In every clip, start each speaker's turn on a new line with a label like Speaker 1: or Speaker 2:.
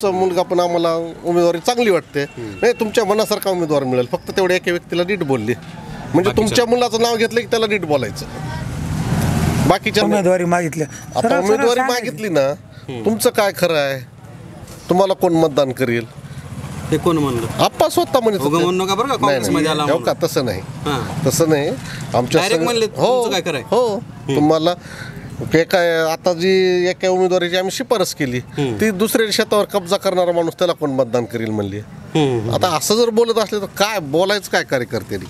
Speaker 1: मुलगा पण आम्हाला उमेदवारी चांगली वाटते. नाही तुमच्या मनासारखा उमेदवार मिळेल, फक्त तेवढ्या एका व्यक्तीला नीट बोलली म्हणजे तुमच्या मुलाचं नाव घेतलं की त्याला नीट बोलायचं. बाकीच्या
Speaker 2: उमेदवारी मागितली,
Speaker 1: आता उमेदवारी मागितली ना, तुमचं काय खरं आहे, तुम्हाला कोण मतदान करेल
Speaker 3: ते कोण म्हणलं?
Speaker 1: आप्पा स्वतः म्हणत
Speaker 3: उगा म्हणू नका बरं का, काँग्रेसमध्ये आला
Speaker 1: हो का, तसं नाही तसं नाही आमच्या
Speaker 3: Direct म्हणले, तुमचं काय खरं आहे?
Speaker 1: हो तुम्हाला एका आता जी एका उमेदवारीची आम्ही शिफारस केली ती दुसऱ्या शेतावर कब्जा करणारा माणूस त्याला कोण मतदान करेल म्हणली. आता असं जर बोलत असले तर काय बोलायचं काय कार्यकर्त्यांनी?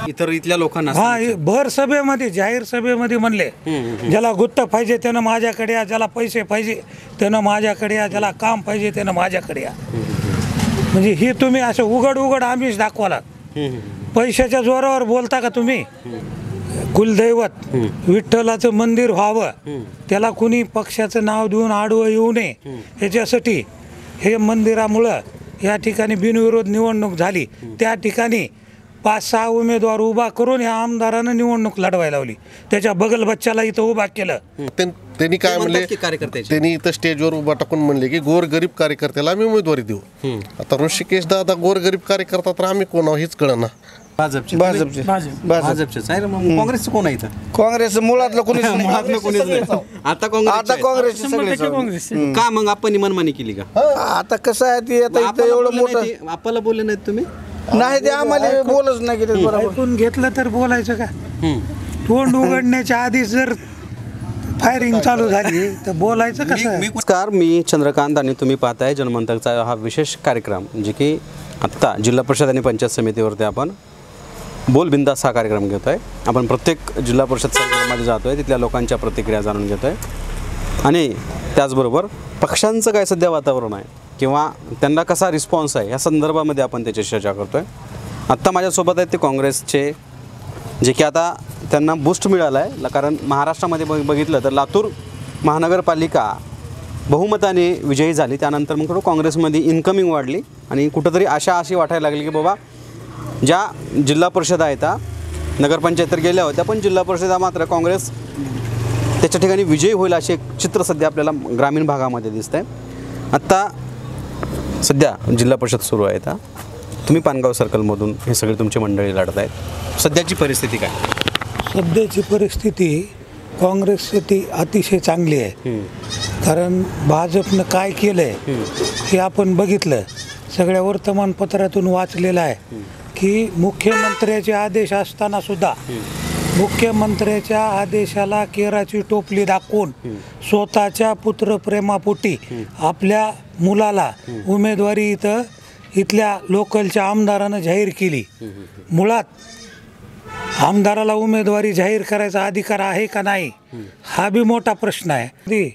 Speaker 3: इतर इथल्या लोकांना
Speaker 2: भर सभेमध्ये जाहीर सभेमध्ये म्हणले, ज्याला गुत्त पाहिजे त्यानं माझ्याकडे या, ज्याला पैसे पाहिजे त्यानं माझ्याकडे या, ज्याला काम पाहिजे त्यानं माझ्याकडे या. म्हणजे हे तुम्ही असं उघड उघड आमिष दाखवाला. पैशाच्या जोरावर बोलता का तुम्ही? कुलदैवत विठ्ठलाचं मंदिर व्हावं, त्याला कुणी पक्षाचं नाव देऊन आडवं येऊ नये याच्यासाठी हे मंदिरामुळं या ठिकाणी बिनविरोध निवडणूक झाली. त्या ठिकाणी 5-6 उमेदवार उभा करून या आमदारानं निवडणूक लढवायला लावली. त्याच्या बगल बच्चाला इथं उभा केलं.
Speaker 1: त्यांनी काय म्हणले, त्यांनी इथं स्टेजवर उभा टाकून म्हणले की गोरगरीब कार्यकर्त्याला आम्ही उमेदवारी देऊ. आता ऋषिकेश दादा गोरगरीब कार्यकर्ता तर आम्ही कोण आहोत हेच कळना.
Speaker 3: भाजपचे काँग्रेसचं कोण आहे इथं?
Speaker 4: काँग्रेस मुळातलं कोणीच नाही.
Speaker 3: मुळातलं कोणीच नाही. आता
Speaker 4: काँग्रेस
Speaker 3: का मग आपण मनमानी केली का?
Speaker 4: आता कसं आहे ते, आता इथं एवढं मोठं
Speaker 3: आपल्याला बोलले नाहीत तुम्ही?
Speaker 4: नाही, ते आम्हाला बोलच नाही केलं बरोबर.
Speaker 2: ऐकून घेतलं तर बोलायचं का? तोंड उघडण्याच्या आधी जर फायरिंग चालू झाली तर बोलायचं कसं?
Speaker 3: नमस्कार, मी चंद्रकांत आणि तुम्ही पाहताय जनमंतकचा हा विशेष कार्यक्रम, जे की आत्ता जिल्हा परिषद आणि पंचायत समितीवरती आपण बोल बिंदास हा कार्यक्रम घेतो आहे. आपण प्रत्येक जिल्हा परिषद संघामध्ये जातो आहे, तिथल्या लोकांच्या प्रतिक्रिया जाणून घेतो आहे आणि त्याचबरोबर पक्षांचं काय सध्या वातावरण आहे किंवा त्यांना कसा रिस्पॉन्स आहे या संदर्भामध्ये आपण त्याची चर्चा करतो आहे. आत्ता माझ्यासोबत आहेत ते काँग्रेसचे, जे की आता त्यांना बूस्ट मिळाला आहे, कारण महाराष्ट्रामध्ये बघितलं तर लातूर महानगरपालिका बहुमताने विजयी झाली. त्यानंतर मग थोडं काँग्रेसमध्ये इन्कमिंग वाढली आणि कुठंतरी आशा अशी वाटायला लागली की बाबा ज्या जिल्हा परिषद आहेत नगरपंचायत तर गेल्या होत्या, पण जिल्हा परिषदा मात्र काँग्रेस त्याच्या ठिकाणी विजयी होईल असे एक चित्र सध्या आपल्याला ग्रामीण भागामध्ये दिसतं आहे. आत्ता सध्या जिल्हा परिषद सुरू आहे. तुम्ही पानगाव सर्कलमधून हे सगळे तुमची मंडळी लढत आहेत. सध्याची परिस्थिती काय?
Speaker 2: सध्याची परिस्थिती काँग्रेससाठी अतिशय चांगली आहे, कारण भाजपनं काय केलं आहे हे आपण बघितलं, सगळ्या वर्तमानपत्रातून वाचलेलं आहे की मुख्यमंत्र्याचे आदेश असताना सुद्धा मुख्यमंत्र्याच्या आदेशाला केराची टोपली दाखवून स्वतःच्या पुत्रप्रेमापोटी आपल्या मुलाला उमेदवारी इथल्या लोकलच्या आमदारानं जाहीर केली. मुळात आमदाराला उमेदवारी जाहीर करायचा अधिकार आहे का नाही हा बी मोठा प्रश्न आहे.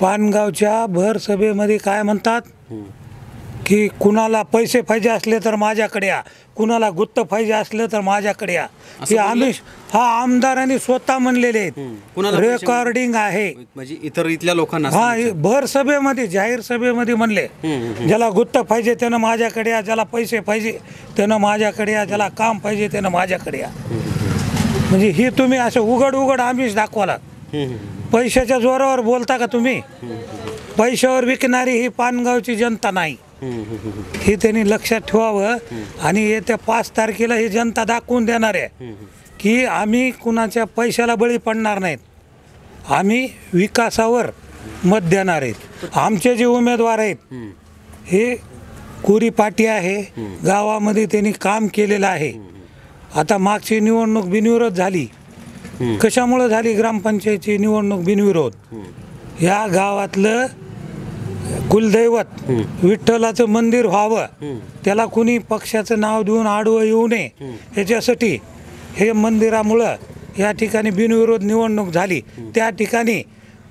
Speaker 2: पानगावच्या भर सभेमध्ये काय म्हणतात की कुणाला पैसे पाहिजे असले तर माझ्याकडे या, कुणाला गुत्त पाहिजे असलं तर माझ्याकडे या. हे आमिष हा आमदारांनी स्वतः म्हणलेले आहेत, रेकॉर्डिंग आहे.
Speaker 3: म्हणजे इतर इथल्या लोकांना
Speaker 2: भर सभेमध्ये जाहीर सभेमध्ये म्हणले, ज्याला गुत्त पाहिजे त्यानं माझ्याकडे या, ज्याला पैसे पाहिजे त्यानं माझ्याकडे या, ज्याला काम पाहिजे त्यानं माझ्याकडे या. म्हणजे हे तुम्ही असं उघड उघड आमिष दाखवाला. पैशाच्या जोरावर बोलता का तुम्ही? पैशावर विकणारी ही पानगावची जनता नाही, हे त्यांनी लक्षात ठेवावं. आणि येत्या 5 तारखेला ही जनता दाखवून देणार आहे की आम्ही कुणाच्या पैशाला बळी पडणार नाहीत, आम्ही विकासावर मत देणार आहेत. आमचे जे उमेदवार आहेत हे कोरी पाटी आहे, गावामध्ये त्यांनी काम केलेलं आहे. आता मागची निवडणूक बिनविरोध झाली, कशामुळं झाली? ग्रामपंचायतची निवडणूक बिनविरोध. या गावातलं कुलदैवत विठ्ठलाचं मंदिर व्हावं, त्याला कुणी पक्षाचं नाव देऊन आडवं येऊ नये याच्यासाठी हे मंदिरामुळं या ठिकाणी बिनविरोध निवडणूक झाली. त्या ठिकाणी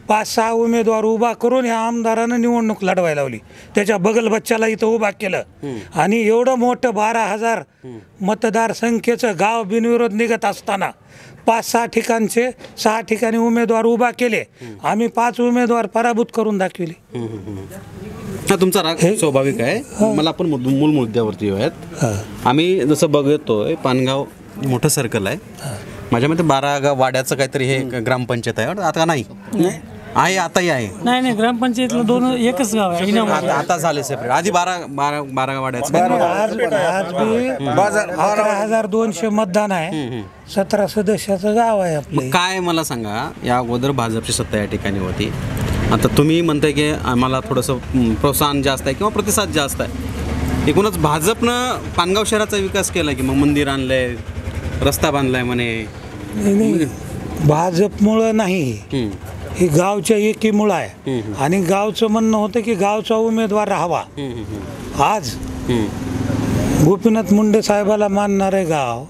Speaker 2: 5-6 उमेदवार उभा करून या आमदारानं निवडणूक लढवायला लावली. त्याच्या बगल बच्चाला इथं उभा केलं आणि एवढं मोठं 12,000 मतदारसंख्येचं गाव बिनविरोध निघत असताना 5-6 ठिकाणचे 6 ठिकाणी उमेदवार उभा केले. आम्ही 5 उमेदवार पराभूत करून दाखविले.
Speaker 3: तुमचा राग स्वाभाविक आहे. मला आपण मूल मुद्द्यावरती येऊयात. आम्ही जसं बघतोय पानगाव मोठं सर्कल आहे, माझ्या मते 12 वाड्याचं काहीतरी हे ग्रामपंचायत आहे आता नाही. आहे आताही आहे.
Speaker 5: नाही ग्रामपंचायतला दोन एकच गाव आहे इनामवाडी.
Speaker 3: आता झाले सेपरेट. आधी 12 वाड्याचं.
Speaker 2: आज बी 11,200 मतदान आहे. 17 सदस्याचं गाव आहे आपलं.
Speaker 3: मग काय मला सांगा, या अगोदर भाजपची सत्ता या ठिकाणी होती. आता तुम्ही म्हणताय की आम्हाला थोडंसं प्रोत्साहन जास्त आहे किंवा प्रतिसाद जास्त आहे. एकूणच भाजपनं पानगाव शहराचा विकास केला की मग मंदिर आणलंय, रस्ता बांधलाय म्हणे.
Speaker 2: नाही, भाजपमुळं नाही, ही गावच्या एकीमुळं आहे. आणि गावचं म्हणणं होतं की गावचा उमेदवार राहावा. आज गोपीनाथ मुंडे साहेबाला मानणारे गाव,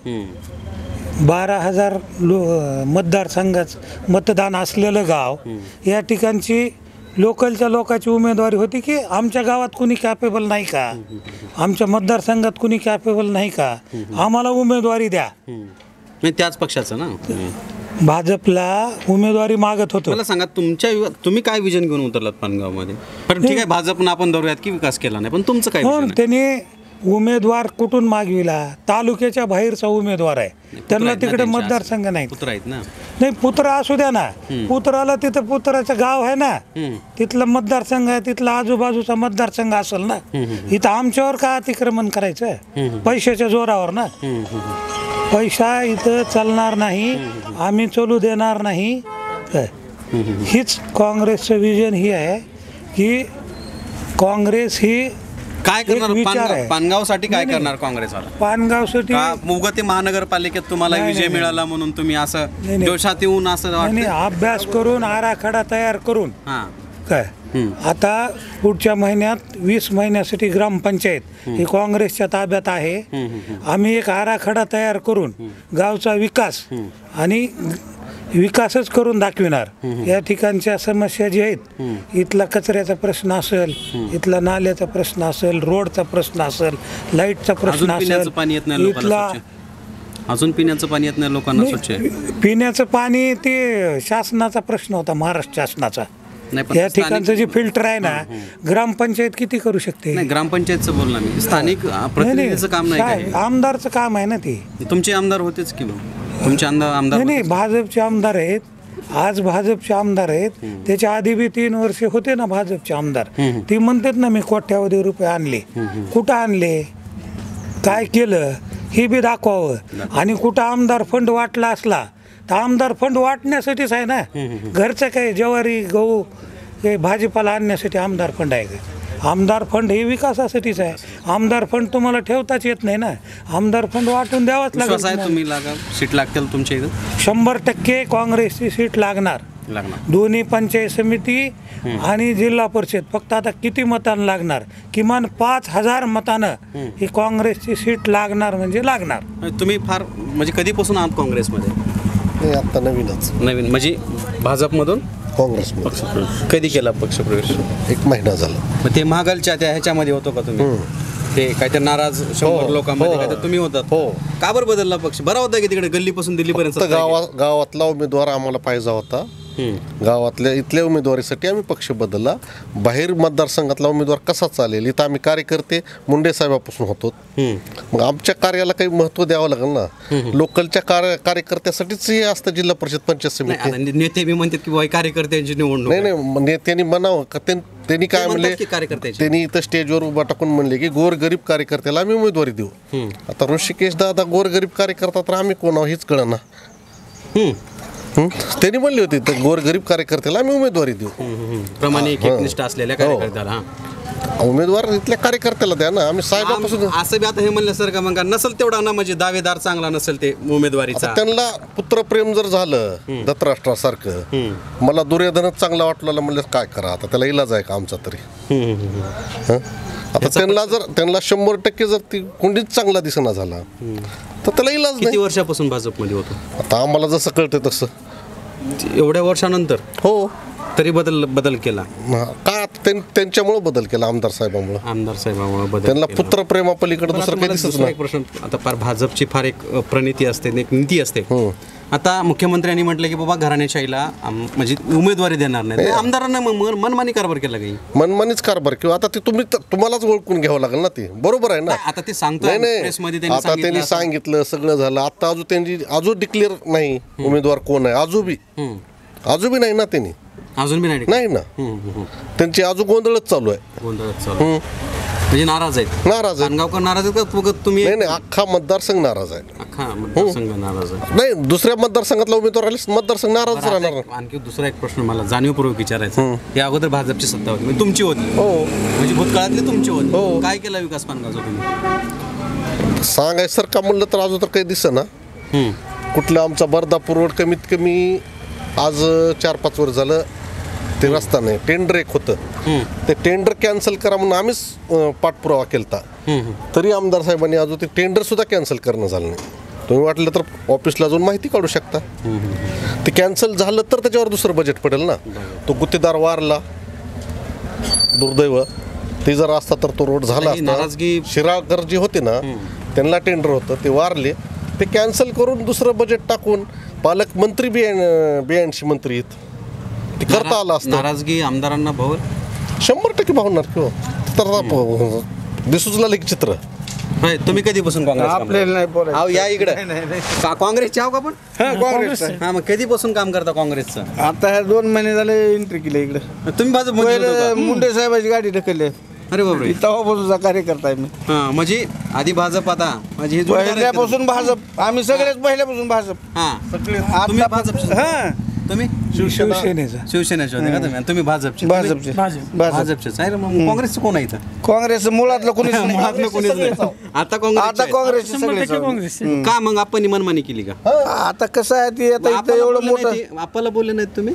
Speaker 2: 12,000 मतदारसंघाचं मतदान असलेलं गाव, या ठिकाणची लोकलच्या लोकांची उमेदवारी होती की आमच्या गावात कुणी कॅपेबल नाही का, आमच्या मतदारसंघात कुणी कॅपेबल नाही का, आम्हाला उमेदवारी द्या.
Speaker 3: त्याच पक्षाचं ना.
Speaker 2: भाजपला उमेदवारी मागत होतो.
Speaker 3: मला सांगा, तुम्ही काय विजन घेऊन उतरलात पानगावमध्ये? पण ठीक आहे, भाजपनं आपण धरूयात की विकास केला नाही, पण तुमचं काय विजन आहे?
Speaker 2: त्यांनी उमेदवार कुठून मागविला? तालुक्याच्या बाहेरचा उमेदवार आहे, त्यांना तिकडे मतदारसंघ नाही.
Speaker 3: पुत्र आहेत ना.
Speaker 2: नाही, पुत्र असू द्या ना, पुत्राला तिथं पुत्राचं गाव आहे ना, तिथलं मतदारसंघ आहे, तिथला आजूबाजूचा मतदारसंघ असेल ना. इथं आमच्यावर का अतिक्रमण करायचं पैशाच्या जोरावर ना? पैसा इथं चालणार नाही, आम्ही चालू देणार नाही. हीच काँग्रेसचं विजन ही आहे की काँग्रेस ही
Speaker 3: काय करणार
Speaker 2: विचार आहे.
Speaker 3: पानगावसाठी काय करणार काँग्रेसवाला?
Speaker 2: पानगावसाठी
Speaker 3: उगते महानगरपालिकेत तुम्हाला विजय मिळाला म्हणून तुम्ही असं जोशात येऊन असं वाटतं?
Speaker 2: अभ्यास करून आराखडा तयार करून
Speaker 3: हां.
Speaker 2: काय आता पुढच्या महिन्यात 20 महिन्यासाठी ग्रामपंचायत ही काँग्रेसच्या ताब्यात आहे. आम्ही एक आराखडा तयार करून गावचा विकास आणि विकासच करून दाखविणार. या ठिकाणच्या समस्या जी आहेत, इथला कचऱ्याचा प्रश्न असेल, इथला नाल्याचा प्रश्न असेल, रोडचा प्रश्न असेल, लाईटचा प्रश्न असेल, इथला
Speaker 3: अजून पिण्याचं पाणी येत नाही लोकांना स्वच्छ.
Speaker 2: पिण्याचं पाणी ते शासनाचा प्रश्न होता, महाराष्ट्र शासनाचा. या ठिकाणचं जे फिल्टर आहे ना, ग्रामपंचायत किती करू शकते?
Speaker 3: नाही, ग्रामपंचायतचं बोलला मी, स्थानिक प्रतिनिधीचं काम नाही काय?
Speaker 2: आमदारचं काम आहे ना ते.
Speaker 3: तुमचे आमदार होतेच की मग, तुमचे आमदार
Speaker 2: नाही, भाजपचे आमदार आहेत. आज भाजपचे आमदार आहेत, त्याच्या आधी बी 3 वर्ष होते ना भाजपचे आमदार. ती म्हणतात ना मी कोट्यावधी रुपये आणले, कुठं आणले, काय केलं हे बी दाखवावं. आणि कुठं आमदार फंड वाटला असला तर आमदार फंड वाटण्यासाठीच आहे ना. घरचं काही ज्वारी गहू काही भाजीपाला आणण्यासाठी आमदार फंड आहे का? आमदार फंड हे विकासासाठीच आहे. आमदार फंड तुम्हाला ठेवताच येत नाही ना, आमदार फंड वाटून द्यावाच लागेल.
Speaker 3: तुम्ही सीट लागतील तुमच्या इथं?
Speaker 2: 100% काँग्रेसची सीट लागणार. दोन्ही पंचायत समिती आणि जिल्हा परिषद. फक्त आता किती मतांना लागणार? किमान 5,000 मतानं ही काँग्रेसची सीट लागणार म्हणजे लागणार.
Speaker 3: तुम्ही फार म्हणजे कधीपासून आहात काँग्रेसमध्ये?
Speaker 1: आता नवीनच.
Speaker 3: नवीन म्हणजे भाजपमधून
Speaker 1: काँग्रेसमध्ये
Speaker 3: कधी केला पक्षप्रवेश?
Speaker 1: 1 महिना झाला.
Speaker 3: मग ते महागालच्या त्या ह्याच्यामध्ये होतो का तुम्ही? ते काहीतरी नाराज 100 लोकांमध्ये काहीतरी तुम्ही होतात.
Speaker 1: हो.
Speaker 3: का बरं बदलला पक्ष? बरा होता की तिकडे गल्लीपासून दिल्लीपर्यंत?
Speaker 1: गावातला उमेदवार आम्हाला पाहिजे होता. गावातल्या इथल्या उमेदवारीसाठी आम्ही पक्ष बदलला. बाहेर मतदारसंघातला उमेदवार कसा चालेल? इथं आम्ही कार्यकर्ते मुंडे साहेबापासून होतो. मग आमच्या कार्याला काही महत्त्व द्यावं लागेल ना. लोकलच्या कार्यकर्त्यासाठीच हे असतं जिल्हा परिषद पंचायत समिती.
Speaker 3: नेते बी म्हणतात की कार्यकर्त्यांची निवडणूक.
Speaker 1: नाही, नेत्यांनी म्हणावं का? त्यांनी काय म्हणले? त्यांनी इथं स्टेजवर उभा टाकून म्हणले की गोरगरीब कार्यकर्त्याला आम्ही उमेदवारी देऊ. आता ऋषिकेश दादा गोरगरीब कार्यकर्ता तर आम्ही कोण आहोत हेच कळना. त्यांनी म्हणली होती तर गोरगरीब कार्यकर्त्याला आम्ही उमेदवारी देऊ.
Speaker 3: प्रामाणिक एकनिष्ठ असलेल्या कार्यकर्त्याला
Speaker 1: उमेदवार इथल्या कार्यकर्त्याला द्या ना. आम्ही साहेबापासून
Speaker 3: असं बी आता हे म्हणलं सर का मग नसेल तेवढा ना, म्हणजे दावेदार चांगला नसेल ते उमेदवारीचा.
Speaker 1: त्यांना पुत्रप्रेम जर झालं धृतराष्ट्रासारखं, मला दुर्योधनच चांगला वाटलेला म्हणलं काय करा आता, त्याला इलाज आहे का आमचा तरी? आता त्यांना 100% जर ती कुंडीच चांगला दिसना झाला तर त्याला इलाज नाही.
Speaker 3: किती वर्षापासून भाजपमध्ये होतो?
Speaker 1: आता आम्हाला जसं कळतं तसं.
Speaker 3: एवढ्या वर्षानंतर
Speaker 1: हो.
Speaker 3: तरी बदल केला
Speaker 1: का? त्यांच्यामुळे बदल केला, आमदार साहेबांमुळे बदल. त्यांना पुत्रप्रेमापलीकडे दुसरं काही दिसत नाही.
Speaker 3: प्रश्न आता फार भाजपची फार एक प्रणिती असते, एक नीती असते. आता मुख्यमंत्र्यांनी म्हटलं की बाबा घराणेशाहीला म्हणजे उमेदवारी देणार नाही. आमदारांना मनमानी कारभार केला काही?
Speaker 1: मनमानीच कारभार किंवा आता ते तुम्हालाच ओळखून घ्यावं लागेल ना. ते बरोबर आहे ना.
Speaker 3: आता ते सांगतोय
Speaker 1: नाही, आता त्यांनी सांगितलं सगळं झालं. आता अजून डिक्लेअर नाही उमेदवार कोण आहे. आजूबी नाही ना त्यांनी.
Speaker 3: अजून बी नाही
Speaker 1: नाही ना, त्यांची अजून गोंधळच चालू आहे.
Speaker 3: गोंधळात चालू म्हणजे नाराज आहेत.
Speaker 1: नाराज आहे.
Speaker 3: पानगावकर नाराज आहेत का फक्त तुम्ही?
Speaker 1: नाही, अख्खा मतदारसंघ नाराज आहे.
Speaker 3: अख्खा मतदारसंघ नाराज आहे.
Speaker 1: नाही, दुसऱ्या मतदारसंघातला उमेदवार आले मतदारसंघ नाराज राहणार.
Speaker 3: आणखी दुसरा एक प्रश्न मला जाणीवपूर्वक विचारायचा. या अगोदर भाजपची सत्ता होती, म्हणजे तुमची होती, म्हणजे भूतकाळातली तुमची होती. काय केला विकास पानगावचा तुम्ही?
Speaker 1: सांगायचं सर का म्हणलं तर अजून तर काही दिसेना. कुठलं आमचा बर्दापूर रोड कमीत कमी आज 4-5 वर्ष झालं ते रस्ता नाही. टेंडर एक होतं, ते टेंडर कॅन्सल करा म्हणून आम्हीच पाठपुरावा केलता, तरी आमदार साहेबांनी अजून ते टेंडर सुद्धा कॅन्सल करणं झालं नाही. तुम्ही वाटलं तर ऑफिसला जाऊन माहिती काढू शकता. ते कॅन्सल झालं तर त्याच्यावर दुसरं बजेट पडेल ना. तो गुत्तेदार वारला, दुर्दैव. ते जर असता तर तो रोड झाला असता.
Speaker 3: नाराजगी
Speaker 1: शिराळकर जे होते ना, त्यांना टेंडर होतं, ते वारले. ते कॅन्सल करून दुसरं बजेट टाकून पालकमंत्री 82 मंत्री आहेत, ते करता आलं असतं.
Speaker 3: नाराजगी आमदारांना भाऊ
Speaker 1: 100% भावणार किंवा तर दिसूच लागलं की चित्र.
Speaker 3: होय, तुम्ही कधीपासून काँग्रेस
Speaker 4: आपल्याला नाही बोलायचं.
Speaker 3: अहो या इकडे काँग्रेसचे आहो का पण?
Speaker 4: काँग्रेस
Speaker 3: हा, मग कधीपासून काम करता काँग्रेसचं?
Speaker 4: आता ह्या 2 महिने झाले एंट्री केली इकडे.
Speaker 3: तुम्ही भाजप
Speaker 4: पहिले मुंडे साहेबाची गाडी ढकलली.
Speaker 3: अरे बापरे.
Speaker 4: तेव्हापासूनचा कार्यकर्ता आहे मी.
Speaker 3: हा, म्हणजे आधी भाजप, आता म्हणजे हे जोडीदार आहेत का?
Speaker 4: पहिल्यापासून भाजप, आम्ही सगळेच पहिल्यापासून भाजप.
Speaker 3: हा, तुम्ही
Speaker 4: आता
Speaker 3: भाजपचे?
Speaker 4: हा
Speaker 3: तुम्ही
Speaker 2: शिवसेनेचा
Speaker 3: शिवसेनेचे होते का तुम्ही? आणि तुम्ही भाजपचे?
Speaker 4: भाजपचे.
Speaker 5: भाजप.
Speaker 3: भाजपचेच आहे रे. मग काँग्रेसचं कोण आहे इथं?
Speaker 4: काँग्रेस मुळातलं कोणीच नाही.
Speaker 3: मुळातलं कोणीच नाही. आता काँग्रेस
Speaker 4: आता काँग्रेसचे
Speaker 5: 100%
Speaker 4: सगळे.
Speaker 5: काँग्रेस.
Speaker 3: का मग आपण मनमानी केली का?
Speaker 4: आता कसं आहे ते आता इथं एवढं मोठं
Speaker 3: आपल्याला बोलले नाहीत तुम्ही?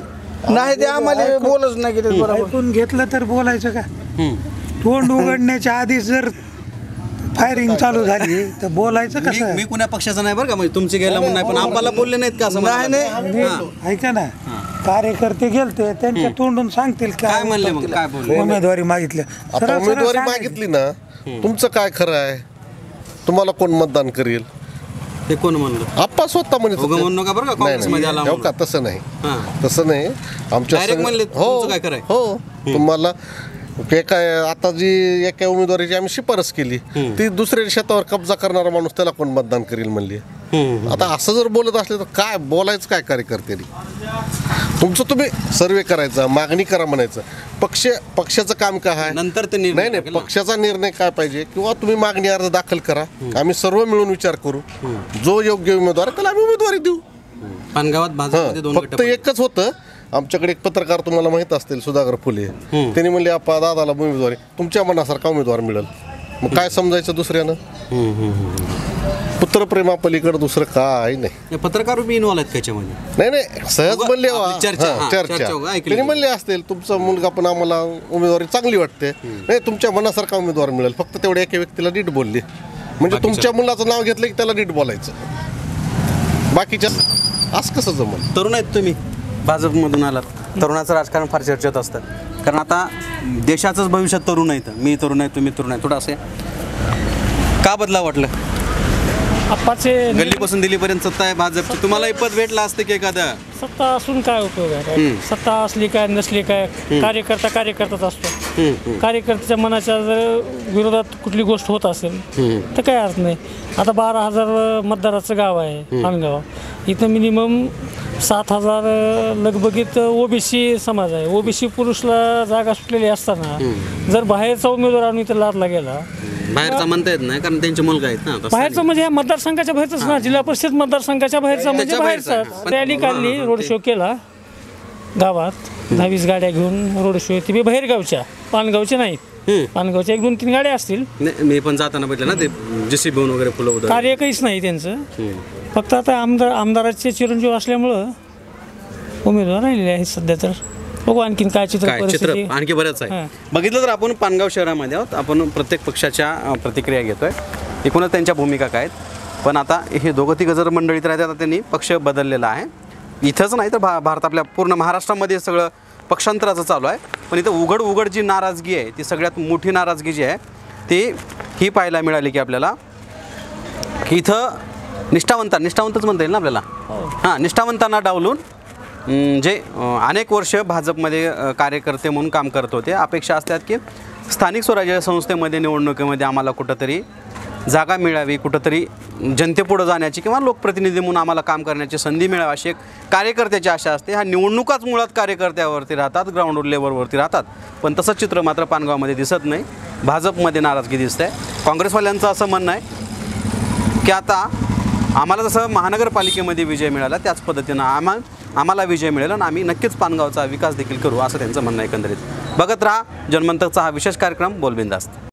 Speaker 4: नाही, ते आम्हाला बोलच नाही केलं बरोबर.
Speaker 2: ऐकून घेतलं तर बोलायचं का? तोंड उघडण्याच्या आधी जर फायरिंग चालू झाली तर बोलायचं कसं?
Speaker 3: मी कुण्या पक्षाचा नाही बरं का, म्हणजे तुमचे गेला म्हणून नाही, पण आम्हाला बोलले नाहीत का असं?
Speaker 4: नाही.
Speaker 2: ऐका ना, कार्यकर्ते गेलते त्यांच्या तोंडून सांगतील
Speaker 3: काय म्हणले मग? काय बोलले?
Speaker 2: उमेदवारी मागितली.
Speaker 1: आता उमेदवारी मागितली ना, तुमचं काय खरं आहे? तुम्हाला कोण मतदान करेल?
Speaker 3: हे कोण म्हणलं?
Speaker 1: आप्पा स्वतः म्हणत
Speaker 3: उगा
Speaker 1: होते.
Speaker 3: म्हणू नका बरं का,
Speaker 1: नाही,
Speaker 3: काँग्रेसमध्ये आला
Speaker 1: नाही, हो
Speaker 3: म्हणून.
Speaker 1: का, तसं नाही,
Speaker 3: हा.
Speaker 1: तसं नाही. आमच्या
Speaker 3: Direct
Speaker 1: संघ-
Speaker 3: म्हणले,
Speaker 1: हो
Speaker 3: तुमचं काय खरं आहे?
Speaker 1: हो, तुम्हाला काय आता जी एका उमेदवारीची आम्ही शिफारस केली, ती दुसऱ्या शेतावर कब्जा करणारा माणूस त्याला कोण मतदान करेल म्हणली. आता असं जर बोलत असले तर काय बोलायचं काय कार्यकर्त्यांनी? तुमचं तुम्ही सर्वे करायचा, मागणी करा म्हणायचं. पक्षाचं काम काय आहे?
Speaker 3: नंतर ते निर्णय
Speaker 1: नाही,
Speaker 3: लागेल ना.
Speaker 1: पक्षाचा निर्णय काय पाहिजे, किंवा तुम्ही मागणी अर्ज दाखल करा, आम्ही सर्व मिळून विचार करू. जो योग्य उमेदवार आहे त्याला आम्ही उमेदवारी देऊ.
Speaker 3: पानगावात भाजपमध्ये 2 गट
Speaker 1: फक्त एकच होतं. आमच्याकडे एक पत्रकार तुम्हाला माहित असतील, सुधाकर फुले, त्यांनी म्हणले आपा दादाला उमेदवारी तुमच्या मनासारखा उमेदवार मिळेल. मग काय समजायचं दुसऱ्यानं? पुत्रप्रेमापलीकडे दुसरं काय नाही.
Speaker 3: हे पत्रकार बी इन्व्हॉल्व आहेत त्याच्यामध्ये?
Speaker 1: नाही नाही, सहज
Speaker 3: उगा-
Speaker 1: म्हणले
Speaker 3: आपली चर्चा, हा, चर्चा उगा ऐकली.
Speaker 1: त्यांनी म्हणले असतील तुमचा मुलगा पण आम्हाला उमेदवारी चांगली वाटते, नाही तुमच्या मनासारखा उमेदवार मिळेल. फक्त तेवढ्या एका व्यक्तीला नीट बोलले, म्हणजे तुमच्या मुलाचं नाव घेतलं की त्याला नीट बोलायचं. बाकीच्या असं कसं जमल?
Speaker 3: तरुण आहेत तुम्ही, भाजपमधून आलात. तरुणाचं राजकारण फार चर्चेत असतं, कारण आता देशाचंच भविष्य तरुण आहे. मी तरुण आहे, तुम्ही तरुण आहे. थोडं असं का बदला वाटलं?
Speaker 5: आप्पाचे
Speaker 3: गल्लीपासून दिल्लीपर्यंत सत्ता आहे भाजपची. तुम्हाला पद भेटला असतं की एखादा?
Speaker 5: सत्ता असून काय उपयोग आहे? सत्ता असली काय नसली काय, कार्यकर्ताच असतो. कार्यकर्त्याच्या मनाच्या जर विरोधात कुठली गोष्ट होत असेल तर काय अर्थ नाही. आता 12,000 मतदाराचं गाव आहे पानगाव. इथं मिनिमम 7,000 लगबगीत ओबीसी समाज आहे. ओबीसी पुरुषला जागा सुटलेली असताना जर बाहेरचा उमेदवार आणून इथं लादला गेला,
Speaker 3: बाहेरचा म्हणता येत नाही कारण त्यांचे मुलगा आहेत ना.
Speaker 5: बाहेरचं म्हणजे ह्या मतदारसंघाच्या बाहेरच ना, जिल्हा परिषद मतदारसंघाच्या बाहेरचा म्हणजे
Speaker 3: त्याच्या बाहेरचा.
Speaker 5: बाहेरचा. रॅली काढली, रोड शो केला गावात, 10-20 गाड्या घेऊन रोड शो. ती बी बाहेरगावच्या, पानगावच्या नाहीत. पानगावच्या 1-2-3 गाड्या असतील.
Speaker 3: नाही, मी पण जाताना भेटलं ना, ते JCB वगैरे फुलं उधळली.
Speaker 5: कार्य काहीच नाही त्यांचं. फक्त आता आमदाराचे चिरंजीव असल्यामुळं उमेदवार राहिलेले आहेत सध्या. तर बघू आणखीन काय चित्र परिस्थिती.
Speaker 3: आणखी बरंच आहे.
Speaker 5: हां.
Speaker 3: बघितलं तर आपण पानगाव शहरामध्ये आहोत. आपण प्रत्येक पक्षाच्या प्रतिक्रिया घेतोय, एकूणच त्यांच्या भूमिका काय आहेत. पण आता हे दोघं तिघं जर मंडळीत राहतात, आता त्यांनी पक्ष बदललेला आहे. इथंच नाही तर भारत आपल्या पूर्ण महाराष्ट्रामध्ये सगळं पक्षांतराचं चालू आहे. पण इथं उघड जी नाराजगी आहे, ती सगळ्यात मोठी नाराजगी जी आहे ती ही पाहायला मिळाली की आपल्याला की इथं निष्ठावंतच म्हणता येईल ना आपल्याला. हां, निष्ठावंतांना डावलून जे अनेक वर्ष भाजपमध्ये कार्यकर्ते म्हणून काम करत होते, अपेक्षा असतात की स्थानिक स्वराज्य संस्थेमध्ये निवडणुकीमध्ये आम्हाला कुठंतरी जागा मिळावी, कुठंतरी जनतेपुढं जाण्याची किंवा लोकप्रतिनिधी म्हणून आम्हाला काम करण्याची संधी मिळावी अशी एक कार्यकर्त्याची आशा असते. ह्या निवडणुकाच मुळात कार्यकर्त्यावरती राहतात, ग्राउंड लेवलवरती राहतात. पण तसंच चित्र मात्र पानगावमध्ये दिसत नाही. भाजपमध्ये नाराजगी दिसते. काँग्रेसवाल्यांचं असं म्हणणं आहे की आता आम्हाला जसं महानगरपालिकेमध्ये विजय मिळाला त्याच पद्धतीनं आम्हाला विजय मिळेल आणि आम्ही नक्कीच पानगावचा विकास देखील करू, असं त्यांचं म्हणणं आहे. एकंदरीत बघत राहा जनमंतकचा हा विशेष कार्यक्रम बोल बिनधास्त.